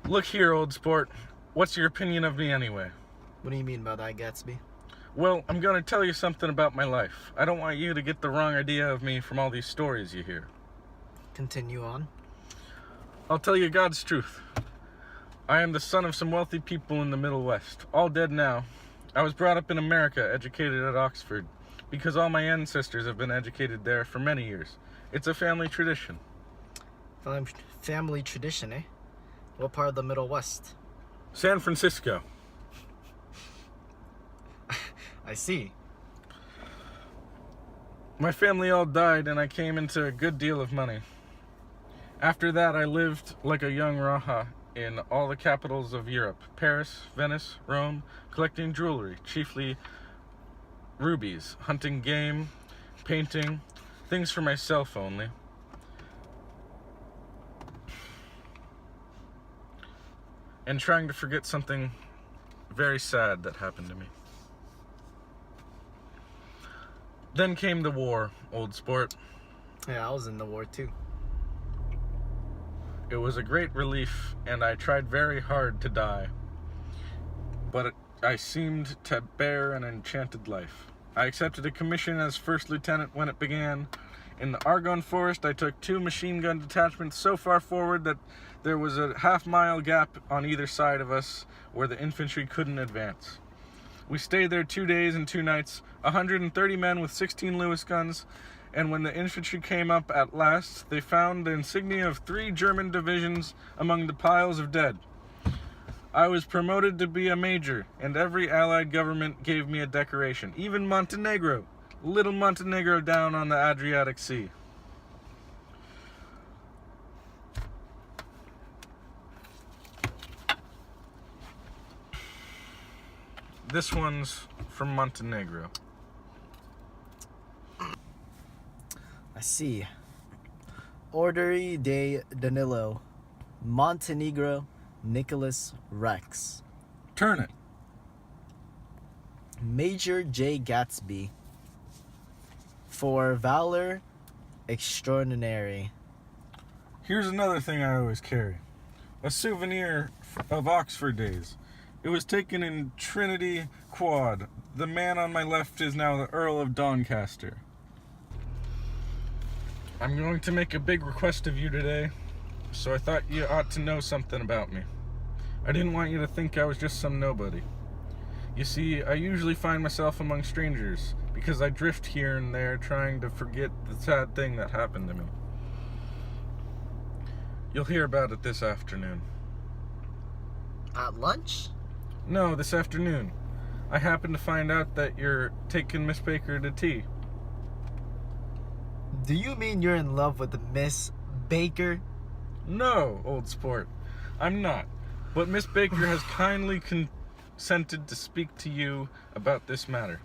Look here, old sport. What's your opinion of me anyway? What do you mean by that, Gatsby? Well, I'm gonna tell you something about my life. I don't want you to get the wrong idea of me from all these stories you hear. Continue on. I'll tell you God's truth. I am the son of some wealthy people in the Middle West, all dead now. I was brought up in America, educated at Oxford, because all my ancestors have been educated there for many years. It's a family tradition. Family tradition, eh? What part of the Middle West? San Francisco. I see. My family all died and I came into a good deal of money. After that, I lived like a young Raja in all the capitals of Europe, Paris, Venice, Rome, collecting jewelry, chiefly rubies, hunting game, painting, things for myself only. And trying to forget something very sad that happened to me. Then came the war, old sport. Yeah, I was in the war too. It was a great relief, and I tried very hard to die. But I seemed to bear an enchanted life. I accepted a commission as first lieutenant when it began. In the Argonne Forest, I took 2 machine gun detachments so far forward that there was a half-mile gap on either side of us where the infantry couldn't advance. We stayed there 2 days and 2 nights, 130 men with 16 Lewis guns, and when the infantry came up at last, they found the insignia of 3 German divisions among the piles of dead. I was promoted to be a major, and every Allied government gave me a decoration, even Montenegro, little Montenegro down on the Adriatic Sea. This one's from Montenegro. I see. Orderi de Danilo, Montenegro, Nicholas Rex. Turn it. Major J. Gatsby, for valor extraordinary. Here's another thing I always carry. A souvenir of Oxford days. It was taken in Trinity Quad. The man on my left is now the Earl of Doncaster. I'm going to make a big request of you today, so I thought you ought to know something about me. I didn't want you to think I was just some nobody. You see, I usually find myself among strangers because I drift here and there trying to forget the sad thing that happened to me. You'll hear about it this afternoon. At lunch? No, this afternoon. I happened to find out that you're taking Miss Baker to tea. Do you mean you're in love with Miss Baker? No, old sport. I'm not. But Miss Baker has kindly consented to speak to you about this matter.